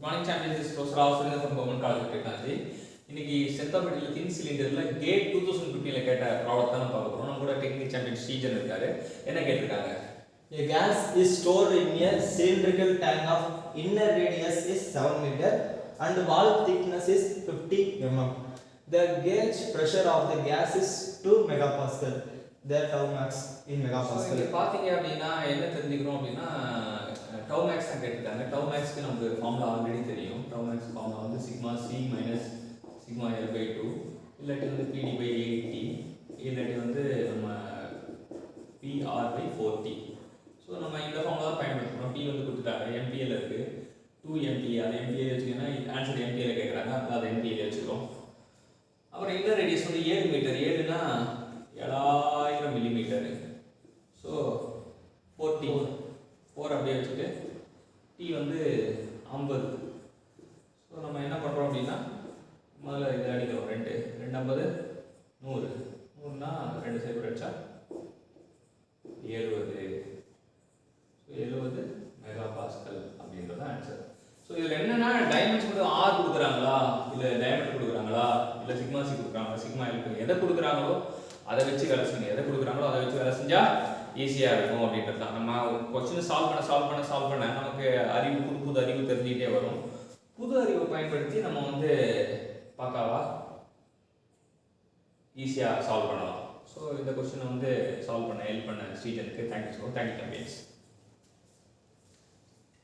Morning champions is professor off from government college technology. இன்னைக்கு செந்தாப்பட்டியில் தின் சிலிண்டர்ல gate 2015 கேட்ட problem தான் பார்க்க போறோம். நம்ம கூட டெக்னிக்கல் சாம்பியன் ஸ்ரீஜன் இருக்காரு. என்ன கேட்டிருக்காங்க? A gas is stored in a cylindrical tank of inner radius is 7 meter and wall thickness is 50 mm. The gauge pressure of the gas is 2 megapascal. The tau max in megapascal. இங்க பாத்தீங்க அப்படின்னா என்ன தெரிஞ்சுக்கிறோம் அப்படின்னா tau max தான் கேட்டிருக்காங்க. tau maxக்கு நமக்கு ஃபார்முலா ஆல்ரெடி தெரியும். tau max ஃபார்முலா வந்து sigma c minus sigma l by 2 இல்லாட்டி வந்து pd பை 8t இல்லாட்டி வந்து நம்ம pr பை 4t. ஸோ நம்ம இந்த ஃபார்முலா தான் பயன்படுத்துகிறோம். p வந்து கொடுத்துட்டாங்க, mpl இருக்கு, 2 அது mpl வச்சுக்கோன்னா ஆன்சர் mpl கேட்குறாங்க, அதை mpl வச்சுக்கிறோம். அப்புறம் இன்னர் ரேடியஸ் வந்து 7 மீட்டர், 7னா 7000 மில்லிமீட்டர். ஸோ 4 அப்படியே வச்சுட்டு t வந்து 50. ஸோ நம்ம என்ன பண்ணுறோம் அப்படின்னா முதல்ல இதை அடிக்கிறோம், 2 50 100, 100னா 2 சைடு அடிச்சா 70. ஸோ 70 மெகா பாஸ்கல் அப்படின்றது ஆன்சர். ஸோ இதில் என்னென்னா டைமென்ஷன் வந்து ஆர் கொடுக்குறாங்களா, இல்லை டயமீட்டர் கொடுக்குறாங்களா, இல்லை சிக்மா சி கொடுக்குறாங்களா, சிக்மா எல் எதை கொடுக்குறாங்களோ அதை வச்சு வேலை செய்யணும். எதை கொடுக்குறாங்களோ அதை வச்சு வேலை செஞ்சால் ஈஸியாக இருக்கும் அப்படின்றது தான். நம்ம கொஸ்டின் சால்வ் பண்ண நமக்கு புது அறிவு தெரிஞ்சுக்கிட்டே வரும். புது அறிவை பயன்படுத்தி நம்ம வந்து பார்க்காவா ஈஸியாக சால்வ் பண்ணலாம். ஸோ இந்த கொஸ்டினை வந்து சால்வ் பண்ண ஹெல்ப் பண்ண ஸ்ரீஜனுக்கு தேங்க்யூ சாம்பியன்ஸ்.